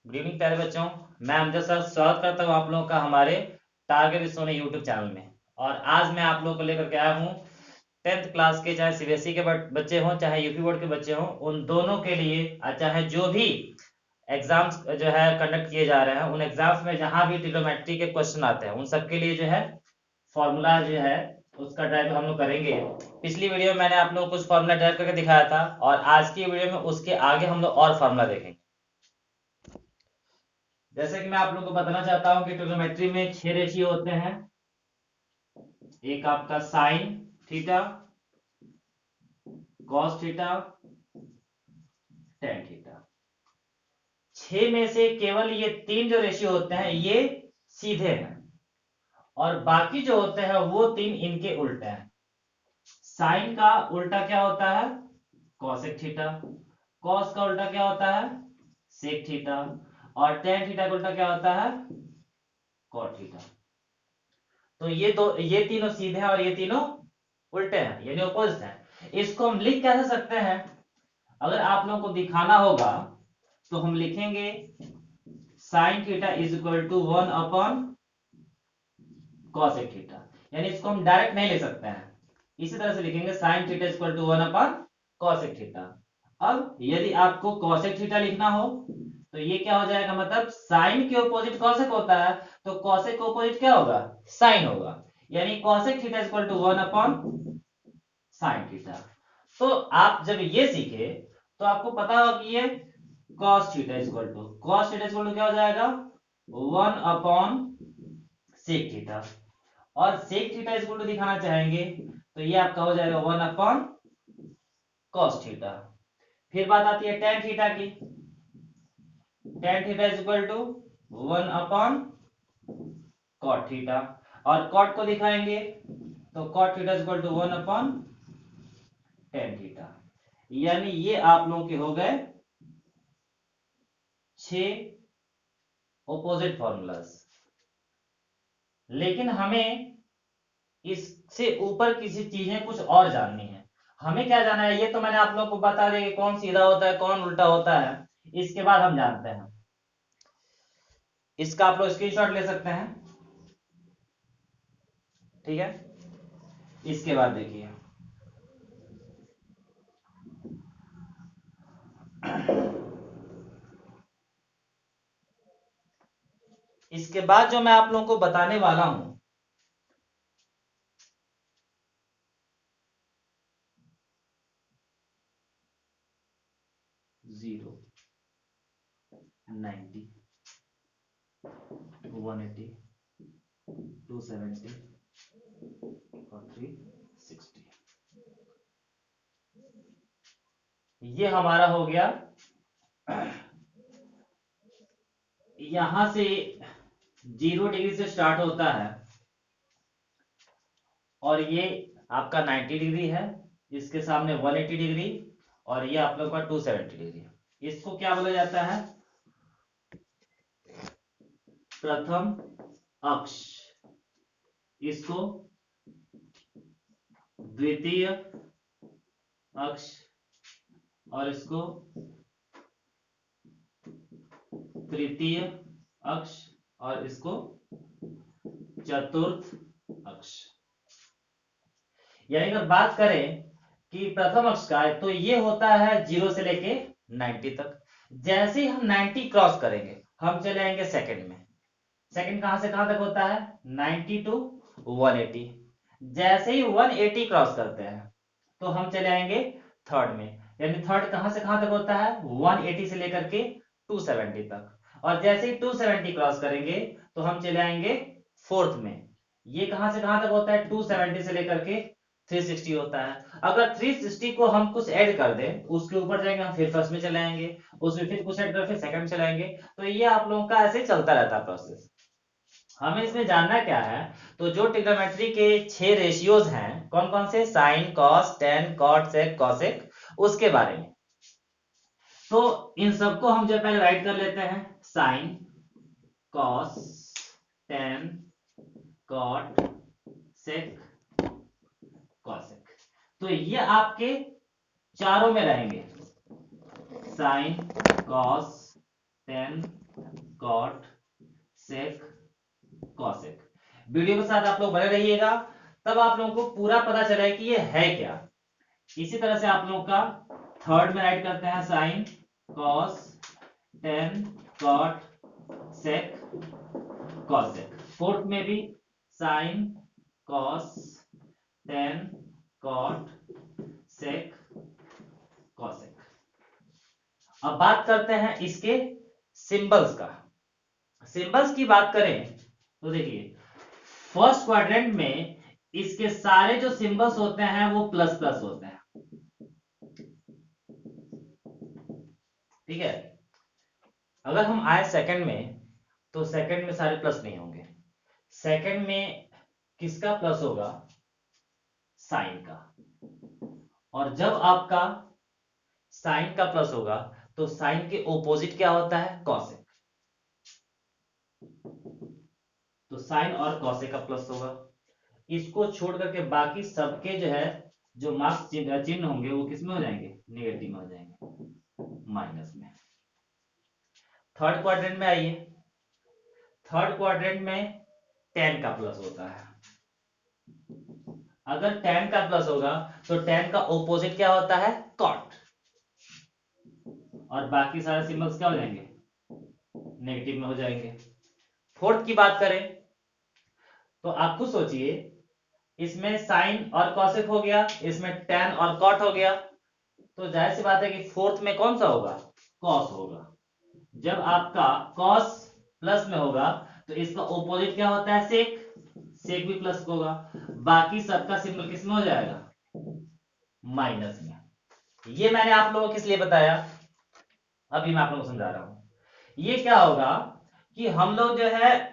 Good evening प्यारे बच्चों। मैं अमजद सर स्वागत करता हूँ आप लोगों का हमारे target with Sony YouTube channel में। और आज मैं आप लोगों को लेकर के आया हूँ 10th क्लास के, चाहे सीबीएसई के बच्चे हों चाहे यूपी बोर्ड के बच्चे हों, उन दोनों के लिए चाहे जो भी एग्जाम्स जो है कंडक्ट किए जा रहे हैं, उन एग्जाम्स में जहां भी ट्रिग्नोमेट्री के क्वेश्चन आते हैं उन सबके लिए जो है फॉर्मूला जो है उसका ड्राइव हम लोग करेंगे। पिछली वीडियो में मैंने आप लोगों को कुछ फॉर्मूला ड्राइव करके दिखाया था और आज की वीडियो में उसके आगे हम लोग और फॉर्मूला देखेंगे। जैसे कि मैं आप लोगों को बताना चाहता हूं कि ट्रिग्नोमेट्री में 6 रेशियो होते हैं। एक आपका sign theta, cos theta, tan theta. 6 में से केवल ये 3 जो रेशियो होते हैं ये सीधे हैं और बाकी जो होते हैं वो 3 इनके उल्टे हैं। साइन का उल्टा क्या होता है? Cosec theta. कॉस का उल्टा क्या होता है? Sec theta. और टेन थीटा का उल्टा क्या होता है? Cot theta. तो ये तीनों सीधे हैं और ये तीनों उल्टे हैं, यानी ऑपोजिट हैं। इसको हम लिख कैसे सकते हैं? अगर आप लोगों को दिखाना होगा तो हम लिखेंगे sine theta is equal to 1 upon cosec theta. यानी इसको हम डायरेक्ट नहीं ले सकते हैं, इसी तरह से लिखेंगे sine theta is equal to 1 upon cosec theta. अब यदि आपको कॉसेक थीटा लिखना हो तो ये क्या हो जाएगा, मतलब साइन के ऑपोजिट कॉसेक होता है तो कॉसेक के ऑपोजिट क्या होगा? साइन होगा। यानी cosec theta is equal to 1 upon sine theta. तो आप जब ये सीखे तो आपको पता होगा कि ये cos theta is equal to क्या हो जाएगा? 1 अपॉन सेक थीटा। और sec theta is equal to दिखाना चाहेंगे तो ये आपका हो जाएगा 1 अपॉन cos थीटा। फिर बात आती है tan थीटा की। tan theta is equal to 1 upon cot theta. और cot को दिखाएंगे तो cot theta is equal to 1 upon tan theta. यानी ये आप लोगों के हो गए 6 ऑपोजिट फॉर्मूलाज। लेकिन हमें इससे ऊपर किसी चीजें कुछ और जाननी है। हमें क्या जानना है? ये तो मैंने आप लोगों को बता दिया कि कौन सीधा होता है कौन उल्टा होता है। इसके बाद हम जानते हैं, इसका आप लोग स्क्रीनशॉट ले सकते हैं, ठीक है। इसके बाद देखिए, इसके बाद जो मैं आप लोगों को बताने वाला हूं, जीरो, 90, 180, 270 और 360, ये हमारा हो गया। यहां से 0 डिग्री से स्टार्ट होता है और ये आपका 90 डिग्री है, इसके सामने 180 डिग्री और ये आप लोग का 270 डिग्री। इसको क्या बोला जाता है? प्रथम अक्ष। इसको द्वितीय अक्ष और इसको तृतीय अक्ष और इसको चतुर्थ अक्ष। यानी अगर बात करें कि प्रथम अक्ष का है तो ये होता है 0 से लेके 90 तक। जैसे ही हम 90 क्रॉस करेंगे हम चले आएंगे सेकंड में। सेकंड कहां से कहां तक होता है? 90 टू 180। जैसे ही 180 क्रॉस करते हैं तो हम चले आएंगे थर्ड में। यानी थर्ड कहां से कहां तक होता है? 180 से लेकर के 270 तक। और जैसे ही 270 क्रॉस करेंगे तो हम चले आएंगे फोर्थ में। ये कहां से कहां तक होता है? 270 से लेकर के 360 होता है। अगर 360 को हम कुछ ऐड कर दें उसके ऊपर जाएंगे, हम फिर फर्स्ट में चले आएंगे, उसमें फिर कुछ ऐड कर फिर सेकंड में चलाएंगे। तो ये आप लोगों का ऐसे चलता रहता है प्रोसेस। हमें इसमें जानना क्या है? तो जो ट्रिग्नोमेट्री के 6 रेशियोज हैं, कौन कौन से? Sign, cos, tan, cot, sec, cosec, उसके बारे में। तो इन सबको हम जो पहले राइट कर लेते हैं, sine, cos, tan, cot, sec, cosec. तो ये आपके चारों में रहेंगे, sine, cos, tan, cot sec cosec. Video के साथ आप लोग बने रहिएगा, तब आप लोगों को पूरा पता चले कि ये है क्या। इसी तरह से आप लोग का थर्ड में राइट करते हैं sine cos tan cot sec cosec. Fourth में भी sine cos tan cot sec cosec. अब बात करते हैं इसके सिंबल्स का। सिंबल्स की बात करें तो देखिए फर्स्ट क्वाड्रेंट में इसके सारे जो सिंबल्स होते हैं वो प्लस प्लस होते हैं, ठीक है। अगर हम आए सेकंड में तो सेकंड में सारे प्लस नहीं होंगे। सेकंड में किसका प्लस होगा? साइन का। और जब आपका साइन का प्लस होगा तो साइन के ऑपोजिट क्या होता है? कॉसेक। तो साइन और कॉसेक का प्लस होगा। इसको छोड़ करके बाकी सबके जो है जो मार्क्स चिन्ह होंगे वो किसमें हो जाएंगे? नेगेटिव में हो जाएंगे, माइनस में। थर्ड क्वाड्रेंट में आइए। थर्ड क्वाड्रेंट में टेन का प्लस होता है। अगर टेन का प्लस होगा तो टेन का ऑपोजिट क्या होता है? कॉट। और बाकी सारे सिंबल्स क्या हो जाएंगे? नेगेटिव में हो जाएंगे। फोर्थ की बात करें तो आप खुद सोचिए, इसमें साइन और कॉसेक हो गया, इसमें टेन और कॉट हो गया, तो जाहिर सी बात है कि फोर्थ में कौन सा होगा? कॉस होगा। जब आपका कॉस प्लस में होगा तो इसका ऑपोजिट क्या होता है? सेक। सेक भी प्लस होगा। बाकी सबका सिंबल किसमें हो जाएगा? माइनस में। ये मैंने आप लोगों को किस लिए बताया? अभी मैं आप लोगों को समझा रहा हूं। ये क्या होगा कि हम लोग जो है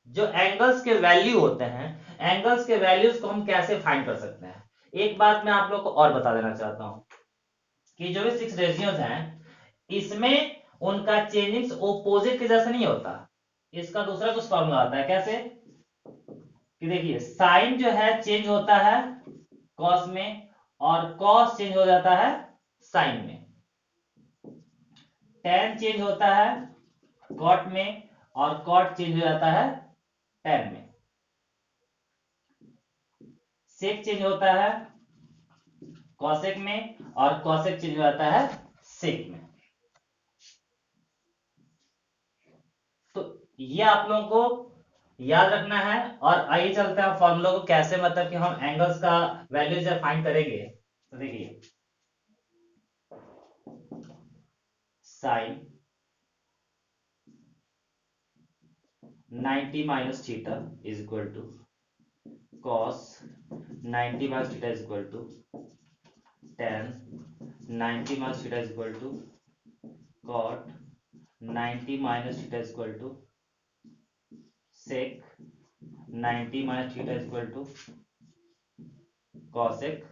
जो एंगल्स के वैल्यू होते हैं, एंगल्स के वैल्यूज को हम कैसे फाइंड कर सकते हैं। एक बात मैं आप लोग को और बता देना चाहता हूं कि जो भी सिक्स रेशियोज हैं इसमें उनका चेंजिंग ओपोजिट के जैसा नहीं होता। इसका दूसरा कुछ फॉर्मूला आता है। कैसे? कि देखिए साइन जो है चेंज होता है कॉस में और कॉस चेंज हो जाता है साइन में। टेन चेंज होता है कॉट में और कॉट चेंज हो जाता है टेन में। सेक चेंज होता है कॉसेक में और कॉसेक चेंज हो जाता है सेक में। तो ये आप लोगों को याद रखना है। और आइए चलते हैं फॉर्मूला को कैसे मतलब कि हम एंगल्स का वैल्यू जब फाइंड करेंगे। तो देखिए sine 90 minus theta is equal to cos 90 minus theta is equal to tan 90 minus theta is equal to cot 90 minus theta is equal to sec 90 minus theta is equal to cosec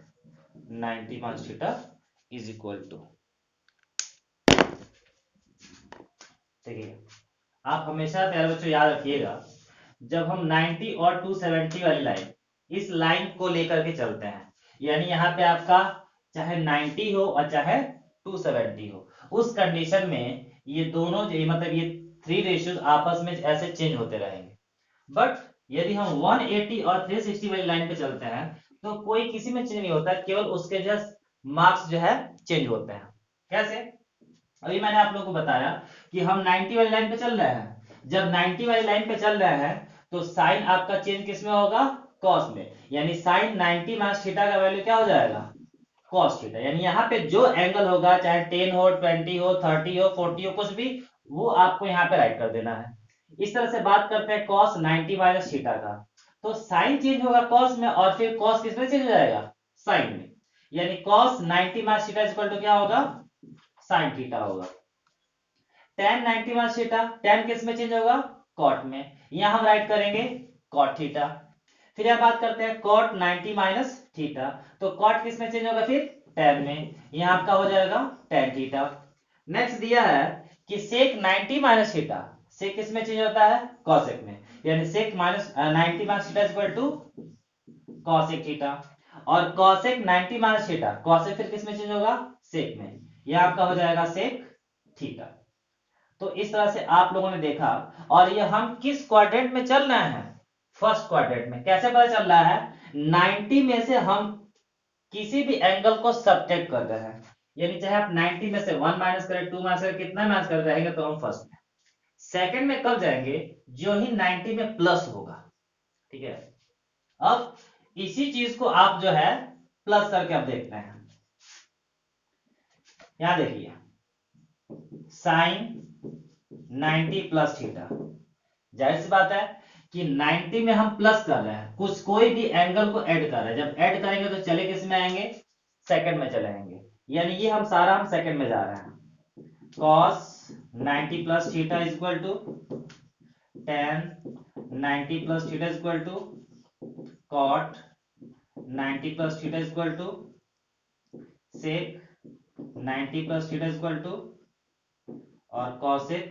90 minus theta is equal to. देखिए आप हमेशा प्यारे बच्चों याद रखिएगा, जब हम 90 और 270 वाली लाइन, इस लाइन को लेकर के चलते हैं, यानी यहाँ पे आपका चाहे 90 हो और चाहे 270 हो, उस कंडीशन में ये दोनों मतलब ये थ्री रेशियोज आपस में ऐसे चेंज होते रहेंगे। बट यदि हम 180 और 360 वाली लाइन पे चलते हैं तो कोई किसी में चेंज नहीं होता, केवल उसके जस्ट मार्क्स जो है चेंज होते हैं। कैसे? अभी मैंने आप लोगों को बताया कि हम 90 वाली लाइन पे चल रहे हैं। जब 90 वाली लाइन पे चल रहे हैं तो साइन आपका चेंज किस में होगा? कॉस में। यानी साइन 90 माइनस थीटा का वैल्यू क्या हो जाएगा? Cos theta. यानी यहाँ पे जो एंगल होगा, चाहे 10 हो, 20 हो, 30 हो, 40 हो, कुछ भी, वो आपको यहाँ पे राइट कर देना है। इस तरह से बात करते हैं कॉस 90 माइनस थीटा का, तो साइन चेंज होगा कॉस में और फिर कॉस किस में चेंज हो जाएगा? साइन में। यानी cos 90 minus theta equal to क्या होगा? साइन थीटा होगा। tan 90 माइनस थीटा, tan किस में चेंज होगा? कॉट में। यहां हम राइट करेंगे कॉट थीटा। फिर यहां बात करते हैं कॉट 90 माइनस थीटा, तो कॉट किस में चेंज होगा? फिर tan में। यहां आपका हो जाएगा tan थीटा। नेक्स्ट दिया है कि सेक 90 माइनस थीटा, सेक किस में चेंज होता है? कॉसेक में। यानी sec minus 90 minus theta equal to cosec theta. और कॉसेक 90 माइनस थीटा, कॉसेक फिर किस में चेंज होगा? सेक में। यह आपका हो जाएगा सेक थीटा। तो इस तरह से आप लोगों ने देखा। और ये हम किस क्वाड्रेंट में चल रहे हैं? फर्स्ट क्वाड्रेंट में। कैसे पता चल रहा है? 90 में से हम किसी भी एंगल को सब्ट्रैक्ट कर रहे हैं, यानी चाहे आप 90 में से 1 माइनस करें, 2 माइनस करें, कितना माइनस कर रहेंगे तो हम फर्स्ट में। सेकंड में कब जाएंगे? जो ही 90 में प्लस होगा। ठीक है, अब इसी चीज को आप जो है प्लस करके अब देखते हैं। यहां देखिए, साइन 90 प्लस थीटा। जाहिर सी बात है कि 90 में हम प्लस कर रहे हैं, कुछ कोई भी एंगल को ऐड कर रहे हैं। जब ऐड करेंगे तो चले किस में आएंगे? सेकंड में चले आएंगे। यानी ये हम सारा हम सेकंड में जा रहे हैं। cos 90 plus theta is equal to tan 90 plus theta is equal to cot 90 plus theta is equal to sec 90 plus theta is equal to और cosec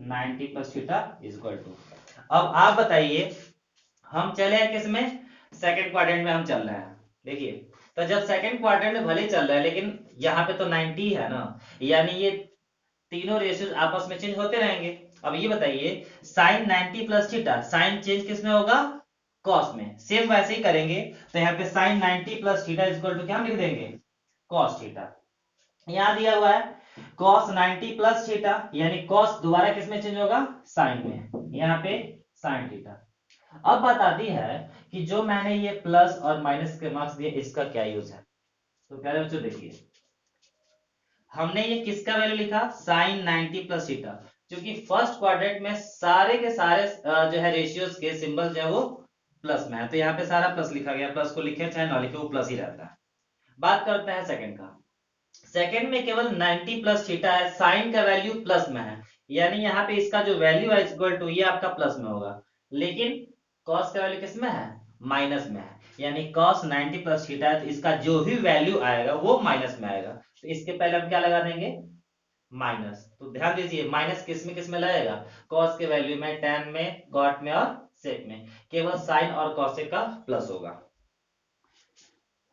90 plus theta is equal to. अब आप बताइए, हम चले हैं किस में? सेकंड क्वाड्रेंट में हम चल रहे हैं। देखिए, तो जब सेकंड क्वाड्रेंट में भले चल रहा है, लेकिन यहाँ पे तो 90 है ना, यानी ये तीनों रेशियोज आपस में चेंज होते रहेंगे। अब ये बताइए, sine 90 plus theta, sine change किस में होगा? कॉस में। सेम वैसे ही करेंगे, तो यहाँ पे sine 90 plus theta is equal to क्या लिख देंगे? Cos theta. यहां दिया हुआ है cos 90 प्लस थीटा, यानी cos दोबारा किस में चेंज होगा? साइन में। यहाँ पे साइन थीटा। अब बात आती है कि जो मैंने ये प्लस और माइनस के मार्क्स दिए, इसका क्या यूज है? तो कह रहे बच्चों देखिए, हमने ये किसका वैल्यू लिखा? Sine 90 plus theta. क्योंकि फर्स्ट क्वाड्रेंट में सारे के सारे जो है रेशियोज के सिंबल जो है वो प्लस में है, तो यहाँ पे सारा प्लस लिखा गया। प्लस को लिखे चाहे ना लिखे, वो प्लस ही रहता है। बात करते हैं सेकंड का। सेकंड में केवल 90 प्लस थीटा है, साइन का वैल्यू प्लस में है, यानी यहाँ पे इसका जो वैल्यू है इक्वल टू ये आपका प्लस में होगा। लेकिन कॉस का वैल्यू किस में है? माइनस में है, यानी कॉस 90 प्लस थीटा है, तो इसका जो भी वैल्यू आएगा वो माइनस में आएगा। तो इसके पहले हम क्या लगा देंगे? माइनस। तो ध्यान दीजिए, माइनस किस में लगेगा? कॉस के वैल्यू में, tan में, कॉट में और सेक में। केवल साइन और कॉसेक का प्लस होगा।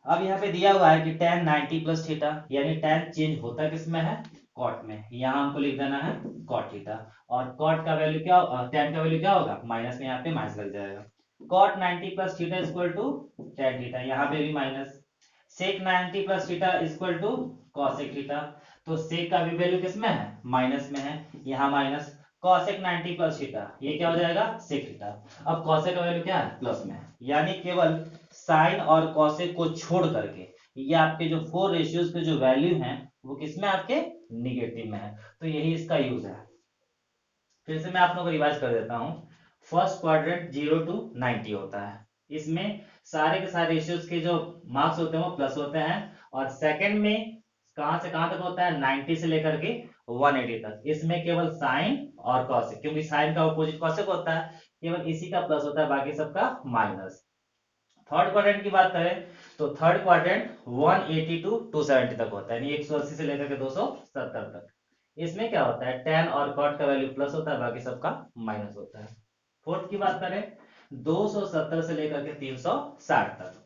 अब यहाँ पे दिया हुआ है कि tan 90 प्लस थीटा, यानी tan चेंज होता किसमें है? कॉट में। यहाँ हमको लिख देना है कॉट थीटा। और कॉट का वैल्यू क्या, tan का वैल्यू क्या होगा? माइनस में, यहाँ पे माइनस लग जाएगा। Cot 90 plus theta is equal to tan theta, यहाँ पे भी minus. Sec 90 plus theta is equal to cosec theta. तो सेक का भी वैल्यू किसमें है? माइनस में है, यहाँ माइनस। कॉसेक 90 प्लस थीटा, ये क्या हो जाएगा? Sec theta. अब कॉसेक का वैल्यू क्या है? प्लस में है, यानी केवल साइन और कॉसेक को छोड़ करके ये आपके जो फोर रेशियोज के जो वैल्यू हैं वो किसमें? आपके निगेटिव में है। तो यही इसका यूज है। फिर से मैं आप लोगों को रिवाइज कर देता हूं। फर्स्ट क्वाड्रेंट 0 to 90 होता है, इसमें सारे के सारे रेशियोज के जो मार्क्स होते हैं वो प्लस होते हैं। और सेकंड में कहां से कहां तक होता है? 90 से लेकर के 180 तक। इसमें केवल साइन और कॉसेक, क्योंकि साइन का अपोजिट कॉसेक होता है, केवल इसी का प्लस होता है, बाकी सबका माइनस। थर्ड क्वाड्रेंट की बात करें तो थर्ड क्वाड्रेंट 180 टू 270 तक होता है, यानी 180 से लेकर के 270 तक। इसमें क्या होता है? tan और cot का वैल्यू प्लस होता है, बाकी सबका माइनस होता है। फोर्थ की बात करें 270 से लेकर के 360 तक,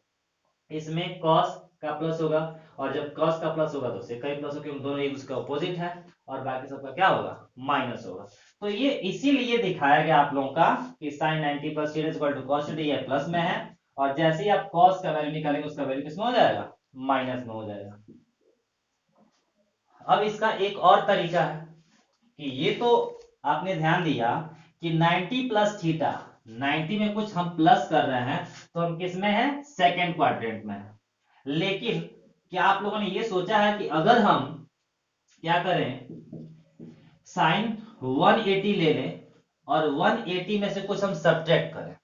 इसमें cos का प्लस होगा, और जब cos का प्लस होगा तो sec का प्लस होगा, क्योंकि दोनों एक दूसरे का अपोजिट है, और बाकी सबका क्या होगा? माइनस होगा। तो ये इसीलिए दिखाया गया आप लोगों का कि sin 90 plus theta equal to cos theta, ये प्लस में है, और जैसे ही आप cos का वैल्यू निकालेंगे उसका वैल्यू किसमें हो जाएगा? माइनस में हो जाएगा। अब इसका एक और तरीका है कि ये तो आपने ध्यान दिया कि 90 प्लस थीटा, 90 में कुछ हम प्लस कर रहे हैं, तो हम किस में है? सेकेंड क्वाड्रेंट में है। लेकिन क्या आप लोगों ने ये सोचा है कि अगर हम क्या करें? साइन 180 ले लें और 180 में से कुछ हम सब्ट्रैक्ट करें,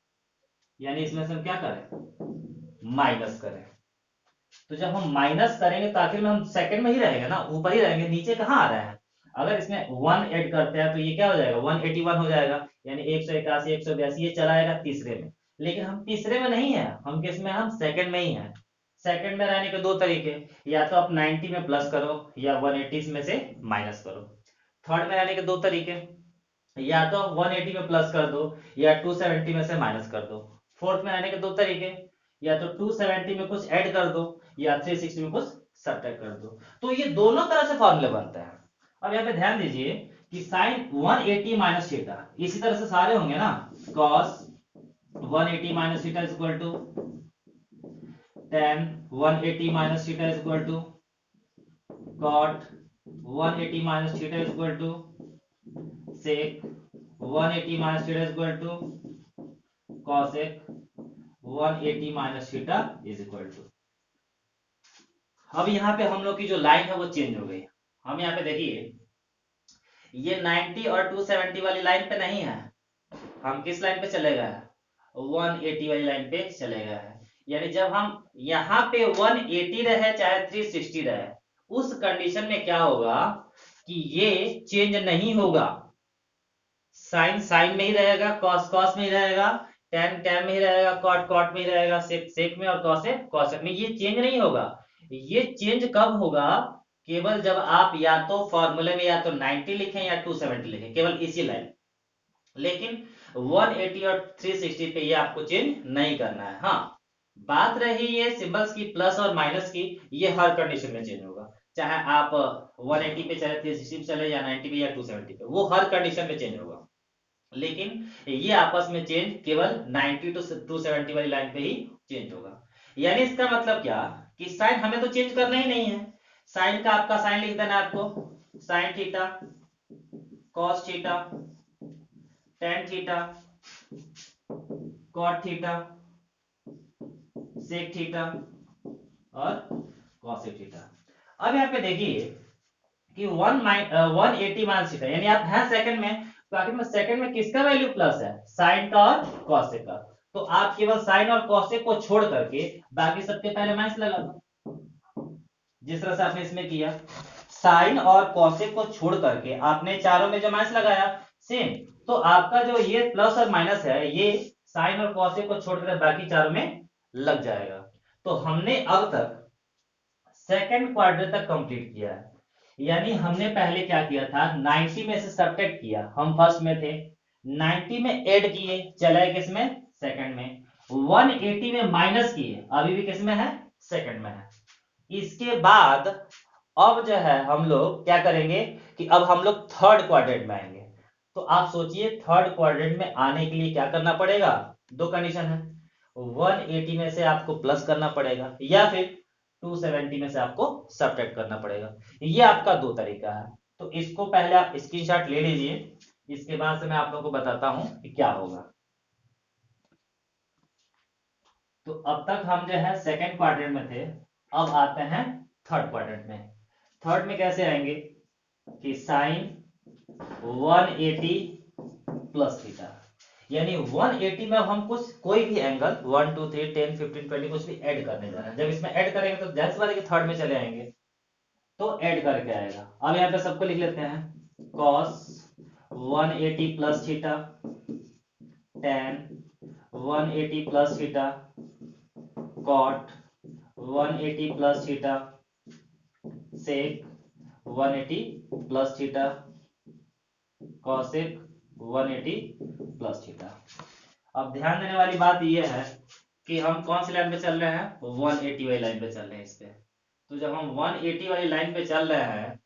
यानी इसमें से हम क्या करें? माइनस करें। तो जब हम माइनस करेंगे तो आखिर में हम सेकंड में ही रहेंगे ना, ऊपर ही रहेंगे, नीचे कहां आ रहा है? अगर इसमें 1 ऐड करते हैं तो ये क्या हो जाएगा? 181 हो जाएगा, यानी 181 182, ये चला आएगा तीसरे में। लेकिन हम तीसरे में नहीं है, हम किस में? हम सेकंड में ही है। सेकंड में रहने के दो तरीके, या तो आप 90 में प्लस करो या 180 में से माइनस करो। थर्ड में रहने के दो तरीके, या तो आप 180 में प्लस कर दो या 270 में से माइनस कर दो। फोर्थ में रहने के दो तरीके, या तो 270 में कुछ ऐड कर दो या 360 में कुछ सब्ट्रैक्ट कर दो। तो ये दोनों तरह से फॉर्मूले बनते हैं। अब यहाँ पे ध्यान दीजिए कि साइन 180 माइनस थीटा, इसी तरह से सारे होंगे ना, cos 180 minus theta is equal to tan 180 minus theta is equal to cot 180 minus theta is equal to sec 180 minus theta is equal to cosec 180 minus theta is equal to. अब यहाँ पे हम लोग की जो लाइन है वो change हो गई। हम यहाँ पे देखिए ये 90 और 270 वाली लाइन पे नहीं है, हम किस लाइन पे चले गए हैं, 180 वाली लाइन पे चले गए हैं। यानी जब हम यहाँ पे 180 रहे चाहे 360 रहे, उस कंडीशन में क्या होगा कि ये चेंज नहीं होगा, साइन साइन में ही रहेगा, कॉस कॉस में ही रहेगा, टैन टैन में ही रहेगा, कॉट कॉट में ही रहेगा, सेक सेक में, और कॉसेक कॉसेक में। ये चेंज नहीं होगा। ये चेंज कब होगा, केवल जब आप या तो फॉर्मूले में या तो 90 लिखें या 270 लिखें, केवल इसी लाइन। लेकिन 180 और 360 पे ये आपको चेंज नहीं करना है। हाँ, बात रही ये सिंबल्स की प्लस और माइनस की, ये हर कंडीशन में चेंज होगा, चाहे आप 180 पे चले, 360 पे चले, या 90 पे या 270 पे, वो हर कंडीशन में चेंज होगा। लेकिन ये आपस में चेंज केवल 90 टू 270 वाली लाइन पे ही चेंज होगा। यानी इसका मतलब क्या कि साइन हमें तो चेंज करना ही नहीं है। साइन का आपका साइन लिख देना है आपको, sine theta, cos theta, tan theta, cot theta, sec theta और कॉसेक थीटा। अब यहाँ पे देखिए कि 180 माइनस थीटा, यानी आप हैं सेकंड में, तो आखिर में सेकंड में किसका वैल्यू प्लस है, साइन का और कॉसेक का। तो आप केवल साइन और कॉसेक को छोड़ करके बाकी सबके पहले माइनस लगा दो, जिस तरह से आपने इसमें किया। साइन और कॉसेक को छोड़ करके आपने चारों में जो माइनस लगाया सेम, तो आपका जो ये प्लस और माइनस है ये साइन और कॉसेक को छोड़कर बाकी चारों में लग जाएगा। तो हमने अब तक सेकंड क्वाड्रेंट तक कंप्लीट किया है। यानी हमने पहले क्या किया था, 90 में से सब्ट्रैक्ट किया, हम फर्स्ट में थे, 90 में ऐड किए, चले किस में, सेकंड में, 180 में माइनस किए, अभी भी किस में है, सेकंड में है। इसके बाद अब जो है हम लोग क्या करेंगे कि अब हम लोग थर्ड क्वाड्रेंट में आएंगे। तो आप सोचिए थर्ड क्वाड्रेंट में आने के लिए क्या करना पड़ेगा, दो कंडीशन है, 180 में से आपको प्लस करना पड़ेगा या फिर 270 में से आपको सब्ट्रैक्ट करना पड़ेगा। ये आपका दो तरीका है। तो इसको पहले आप स्क्रीनशॉट ले लीजिए, इसके बाद से मैं आप लोगों को बताता हूं कि क्या होगा। तो अब तक हम जो है सेकंड क्वाड्रेंट में थे, अब आते हैं थर्ड क्वाड्रेंट में। थर्ड में कैसे आएंगे कि साइन 180 प्लस थीटा, यानी 180 में हम कुछ कोई भी एंगल 1 2 3 10 15 20 कुछ भी ऐड करने जा रहे हैं। जब इसमें ऐड करेंगे तो जाहिर सी बात है कि थर्ड में चले आएंगे, तो ऐड करके आएगा। अब यहाँ पे सबको लिख लेते हैं, cos 180 plus theta, tan 180 plus theta, cot 180 plus theta, sec 180 plus theta, cosec 180 plus theta. अब ध्यान देने वाली बात यह है कि हम कौन सी लाइन पे चल रहे हैं, 180 वाली लाइन पे चल रहे हैं इस पे। तो जब हम 180 वाली लाइन पे चल रहे हैं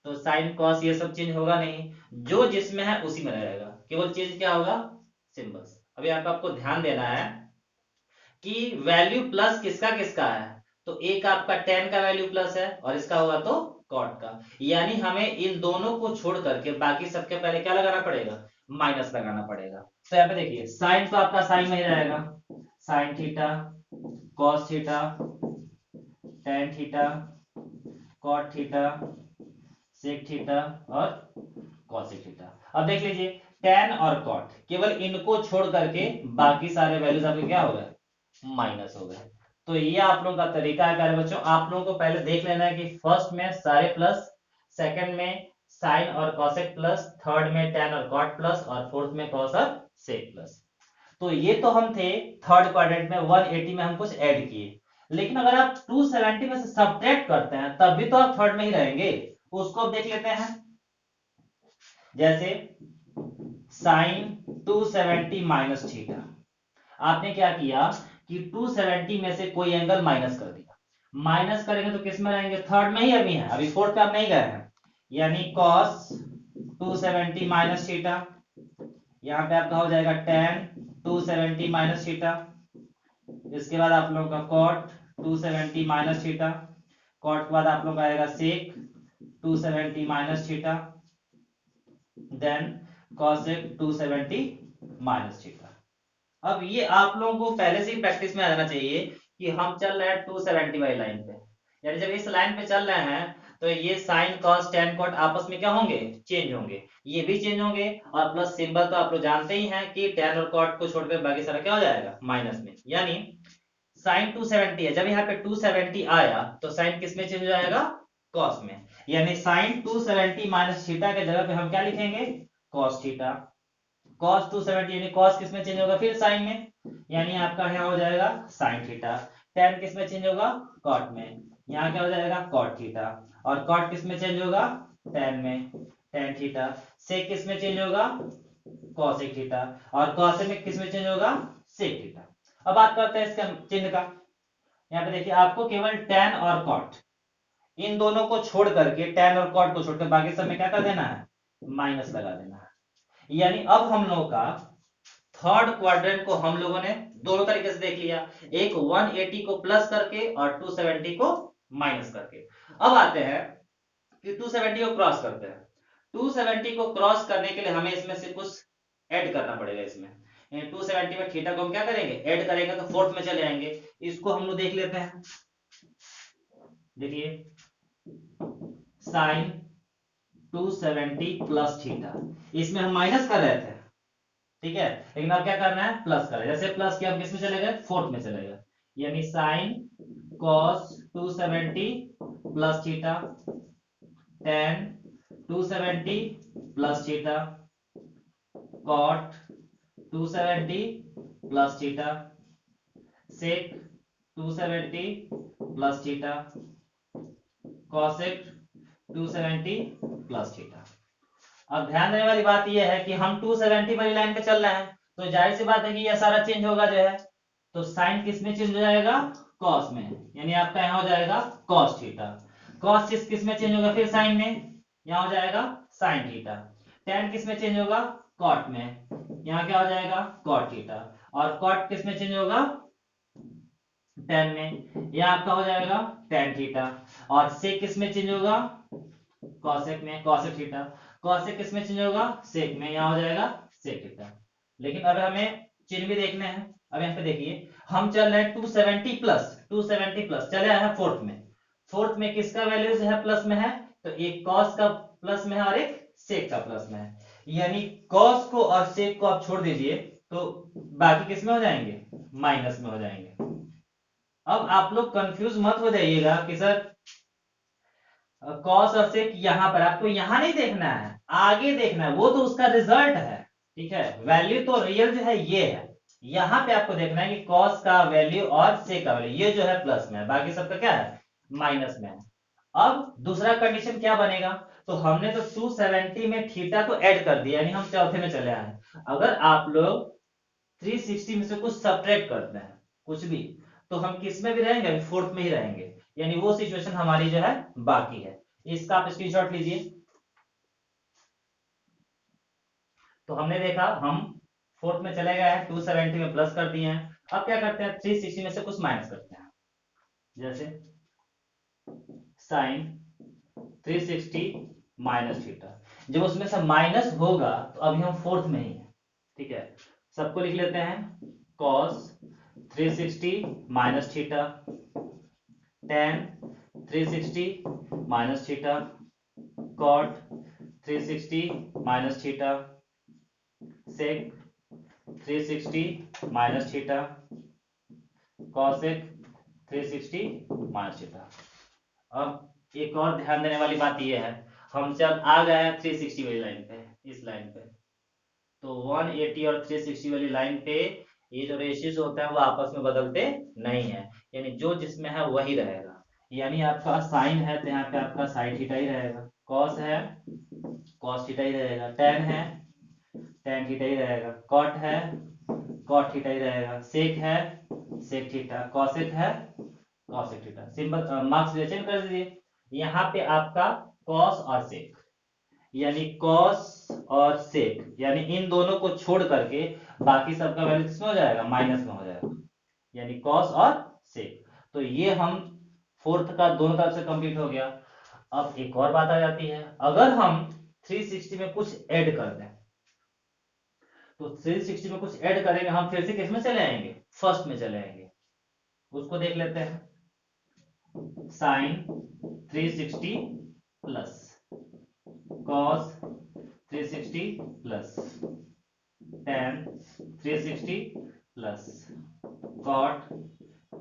तो साइन कॉस ये सब चेंज होगा नहीं, जो जिसमें है उसी में रहेगा, केवल चेंज क्या होगा, सिंबल्स। अभी आपको ध्यान देना है कि वैल्यू प्लस किसका किसका है, तो एक आपका tan का वैल्यू प्लस है और इसका होगा तो cot का। यानी हमें इन दोनों को छोड़ करके बाकी सबके पहले क्या लगाना पड़ेगा, माइनस लगाना पड़ेगा। तो यहाँ पे देखिए साइन तो आपका साइन में ही रहेगा, sine theta, cos theta, tan theta, cot theta, sec theta और कॉसेक थीटा। अब देख लीजिए tan और cot, केवल इनको छोड़ करके बाकी सारे वैल्यूज आपके क्या हो गए, माइनस हो गए। तो ये आप लोगों का तरीका है प्यारे बच्चों। आप लोगों को पहले देख लेना है कि फर्स्ट में सारे प्लस, सेकंड में साइन और कॉसेक प्लस, थर्ड में tan और cot प्लस, और फोर्थ में कॉस और सेक प्लस। तो ये तो हम थे थर्ड क्वाड्रेंट में, 180 में हम कुछ ऐड किए। लेकिन अगर आप 270 में से सब्ट्रैक्ट करते हैं तब भी तो आप थर्ड में ही रहेंगे। उसको अब देख लेते हैं, जैसे साइन 270 माइनस थीटा, आपने क्या किया कि 270 में से कोई एंगल माइनस कर दिया, माइनस करेंगे तो किस में रहेंगे, थर्ड में ही अभी है, अभी फोर्थ पे आप नहीं गए हैं। यानी कॉस 270 माइनस थीटा, यहाँ पे आपका हो जाएगा tan 270 माइनस थीटा। इसके बाद आप लोगों का cot 270 माइनस थीटा, cot के बाद आप लोग का आएगा sec 270 minus theta, then cosec 270 minus theta. अब ये आप लोगों को पहले से ही प्रैक्टिस में आ जाना चाहिए कि हम चल रहे हैं 270 वाली लाइन पे, यानी जब इस लाइन पे चल रहे हैं तो ये साइन कॉस टेन कॉट आपस में क्या होंगे, चेंज होंगे, ये भी चेंज होंगे, और प्लस सिंबल तो आप लोग जानते ही हैं कि टेन और कॉट को छोड़कर बाकी सारा क्या हो जाएगा, माइनस में। यानी साइन 270 है, जब यहाँ पे 270 आया तो साइन किस में चेंज हो जाएगा, कॉस में। यानी साइन 270 माइनस थीटा के जगह पे हम क्या लिखेंगे, कॉस थीटा। कॉस 270 यानी कॉस किस में चेंज होगा, फिर साइन में, यानी आपका यहाँ हो जाएगा साइन थीटा। टेन किस में चेंज होगा, कॉट में, यहाँ क्या हो जाएगा कॉट थीटा। और कॉट किस में चेंज होगा, टेन में, टेन थीटा। सेक किस में चेंज होगा, कॉसेक थीटा। और कॉसेक में किस में चेंज होगा, सेक थीटा। अब बात करते हैं इसके चिन्ह का। यहाँ पे देखिए आपको केवल टेन और कॉट इन दोनों को छोड़ करके, टेन और कॉट को छोड़कर बाकी सब में क्या कर देना है, माइनस लगा देना है। यानी अब हम लोगों का थर्ड क्वाड्रेंट को हम लोगों ने दोनों तरीके से देख लिया, एक 180 को प्लस करके और 270 को माइनस करके। अब आते हैं कि 270 को क्रॉस करते हैं। 270 को क्रॉस करने के लिए हमें इसमें से कुछ ऐड करना पड़ेगा। इसमें 270 में थीटा को हम क्या करेंगे, ऐड करेंगे तो फोर्थ में चले जाएंगे। इसको हम लोग देख लेते हैं। देखिए साइन 270 प्लस थीटा, इसमें हम माइनस कर रहे थे, ठीक है, लेकिन अब क्या करना है, प्लस करें। जैसे प्लस किया, हम किस में चले गए, फोर्थ में चले गए। यानी sine cos 270 plus theta, tan 270 plus theta, cot 270 plus theta, sec 270 plus theta, cosec 270 plus theta. अब ध्यान देने वाली बात यह है कि हम 270 वाली लाइन पे चल रहे हैं, तो जाहिर सी बात है कि यह सारा चेंज होगा जो है, तो साइन किस में चेंज हो जाएगा, कॉस में, यानी आपका यहाँ हो जाएगा कॉस थीटा। कॉस किस में चेंज होगा, फिर साइन में, यहाँ हो जाएगा साइन थीटा। टेन किस में चेंज होगा, कॉट में, यहाँ क्या हो जाएगा कॉट थीटा। और कॉट किस में चेंज होगा, टेन में, यहाँ आपका हो जाएगा टेन थीटा। और सेक किस में चेंज होगा, कॉसेक में, कॉसेक थीटा। कॉसेक किस में चेंज होगा, सेक में, यहाँ हो जाएगा सेक थीटा। लेकिन अब हमें चिन्ह भी देखने हैं। अब यहाँ पे देखिए हम चल रहे हैं 270 प्लस, 270 प्लस चले आए हैं फोर्थ में। फोर्थ में किसका वैल्यू जो है प्लस में है, तो एक कॉस का प्लस में है और एक सेक का प्लस में है। यानी कॉस को और सेक को आप छोड़ दीजिए तो बाकी किस में हो जाएंगे, माइनस में हो जाएंगे। अब आप लोग कंफ्यूज मत हो जाइएगा कि सर कॉस और सेक यहाँ पर, आपको यहाँ नहीं देखना है, आगे देखना है, वो तो उसका रिजल्ट है, ठीक है। वैल्यू तो रियल जो है ये है, यहाँ पे आपको देखना है कि कॉस का वैल्यू और सेक का वैल्यू, ये जो है प्लस में है, बाकी सबका क्या है, माइनस में है। अब दूसरा कंडीशन क्या बनेगा, तो हमने तो 270 में थीटा को ऐड कर दिया, यानी हम चौथे में चले आए। अगर आप लोग 360 में से कुछ सब्ट्रैक्ट करते हैं, कुछ भी, तो हम किस में भी रहेंगे, अभी फोर्थ में ही रहेंगे। यानी वो सिचुएशन हमारी जो है बाकी है। इसका आप स्क्रीनशॉट लीजिए। तो हमने देखा हम फोर्थ में चले गए हैं, 270 में प्लस कर दिए हैं। अब क्या करते हैं, 360 में से कुछ माइनस करते हैं। जैसे साइन 360 माइनस थीटा, जब उसमें से माइनस होगा तो अभी हम फोर्थ में ही है, ठीक है। सबको लिख लेते हैं, cos 360 minus theta, tan 360 minus theta, cot 360 minus theta, sec 360 minus theta, cosec 360 minus theta. अब एक और ध्यान देने वाली बात यह है, हम जब आ गए हैं 360 वाली लाइन पे, इस लाइन पे, तो 180 और 360 वाली लाइन पे ये जो रेशियोज होते हैं वो आपस में बदलते नहीं है, यानी जो जिसमें है वही रहेगा। यानी आपका साइन है तो यहाँ पे आपका साइन थीटा ही रहेगा, कॉस है कॉस थीटा ही रहेगा, टेन है टेन थीटा ही रहेगा, कॉट है कॉट थीटा ही रहेगा, सेक है सेक थीटा, कॉसेक है cosec theta. Symbol marks change कर दीजिए। यहाँ पे आपका कॉस और सेक, यानी कॉस और सेक, यानी इन दोनों को छोड़ करके बाकी सबका वैल्यू किसमें हो जाएगा, माइनस में हो जाएगा, यानी कॉस और सेक। तो ये हम फोर्थ का दोनों तरफ से कंप्लीट हो गया। अब एक और बात आ जाती है, अगर हम 360 में कुछ ऐड कर दें, तो 360 में कुछ ऐड करेंगे हम, फिर से किसमें चले आएंगे, फर्स्ट में चले आएंगे। उसको देख लेते हैं। Sine 360 plus cos 360 plus tan 360 plus cot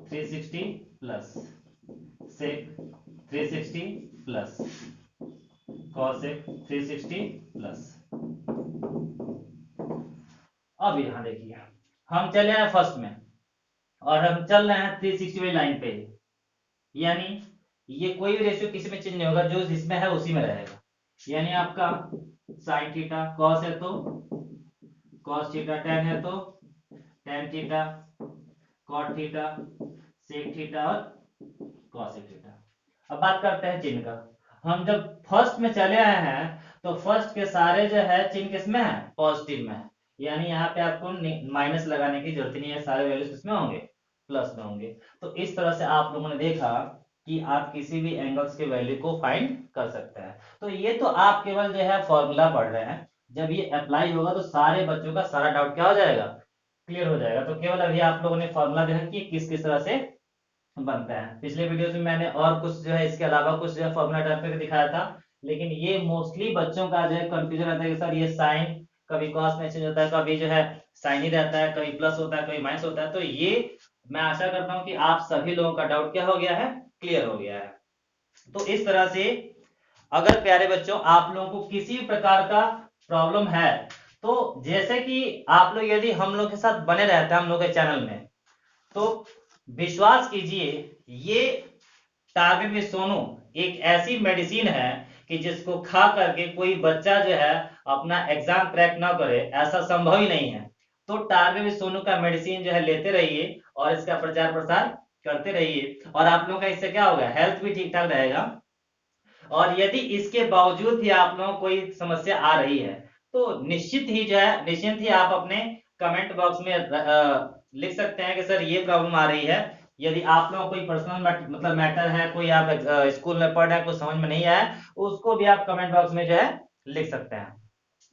360 plus sec 360 plus cosec 360 plus. अब यहां देखिए, हम चले हैं फर्स्ट में और हम चल रहे हैं 360 वाली लाइन पे, यानी ये कोई भी रेशियो किसी में चेंज नहीं होगा, जो इसमें है उसी में रहेगा। यानी आपका साइन थीटा कॉस है तो कॉस थीटा, टेन है तो tan theta, cot theta, sec theta और कॉसेक थीटा। अब बात करते हैं चिन्ह का। हम जब फर्स्ट में चले आए हैं तो फर्स्ट के सारे जो है चिन्ह किसमें है, पॉजिटिव में है, यानी यहाँ पे आपको माइनस लगाने की जरूरत नहीं है, सारे वैल्यूज किसमें होंगे, प्लस में होंगे। तो इस तरह से आप लोगों ने देखा कि आप किसी भी एंगल्स के वैल्यू को फाइंड कर सकते हैं। तो ये तो आप केवल जो है फॉर्मूला पढ़ रहे हैं, जब ये अप्लाई होगा तो सारे बच्चों का सारा डाउट क्या हो जाएगा, क्लियर हो जाएगा। तो केवल अभी आप लोगों ने फॉर्मूला देखा कि किस किस तरह से बनता है। पिछले वीडियो में मैंने और कुछ जो है इसके अलावा कुछ जो है फॉर्मूला टाइप करके दिखाया था, लेकिन ये मोस्टली बच्चों का जो है कंफ्यूजन रहता है कि सर ये साइन कभी कॉस में चेंज होता है, कभी जो है साइन ही रहता है, कभी प्लस होता है, कभी माइनस होता है। तो ये मैं आशा करता हूँ कि आप सभी लोगों का डाउट क्या हो गया है, क्लियर हो गया है। तो इस तरह से अगर प्यारे बच्चों आप लोगों को किसी भी प्रकार का प्रॉब्लम है, तो जैसे कि आप लोग यदि हम लोग के साथ बने रहते हैं हम लोग के चैनल में, तो विश्वास कीजिए ये टारगेट विद सोनू एक ऐसी मेडिसिन है कि जिसको खा करके कोई बच्चा जो है अपना एग्जाम क्रैक ना करे, ऐसा संभव ही नहीं है। तो टारगेट विद सोनू का मेडिसिन जो है लेते रहिए और इसका प्रचार प्रसार करते रहिए, और आप लोगों का इससे क्या होगा, हेल्थ भी ठीक ठाक रहेगा। और यदि इसके बावजूद भी आप लोगों को कोई समस्या आ रही है, तो निश्चित ही जो है निश्चिंत ही आप अपने कमेंट बॉक्स में लिख सकते हैं कि सर ये प्रॉब्लम आ रही है। यदि आप लोगों को कोई पर्सनल मतलब मैटर है, कोई आप स्कूल में पढ़ रहे हैं, कुछ समझ में नहीं आया, उसको भी आप कमेंट बॉक्स में जो है लिख सकते हैं।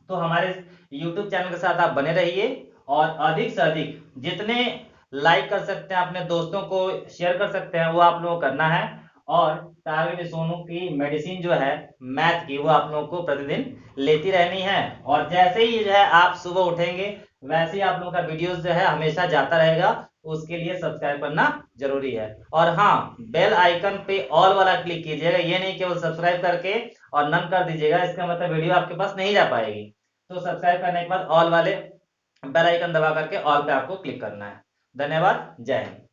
तो हमारे यूट्यूब चैनल के साथ आप बने रहिए और अधिक से अधिक जितने लाइक कर सकते हैं, अपने दोस्तों को शेयर कर सकते हैं, वो आप लोगों को करना है। और टारगेट सोनू की मेडिसिन जो है मैथ की, वो आप लोगों को प्रतिदिन लेती रहनी है। और जैसे ही जो है आप सुबह उठेंगे वैसे ही आप लोगों का वीडियोस जो है हमेशा जाता रहेगा, उसके लिए सब्सक्राइब करना जरूरी है। और हाँ, बेल आइकन पे ऑल वाला क्लिक कीजिएगा, ये नहीं केवल सब्सक्राइब करके और नन कर दीजिएगा, इसका मतलब वीडियो आपके पास नहीं जा पाएगी। तो सब्सक्राइब करने के बाद ऑल वाले बेल आइकन दबा करके ऑल पे आपको क्लिक करना है। धन्यवाद, जय हिंद।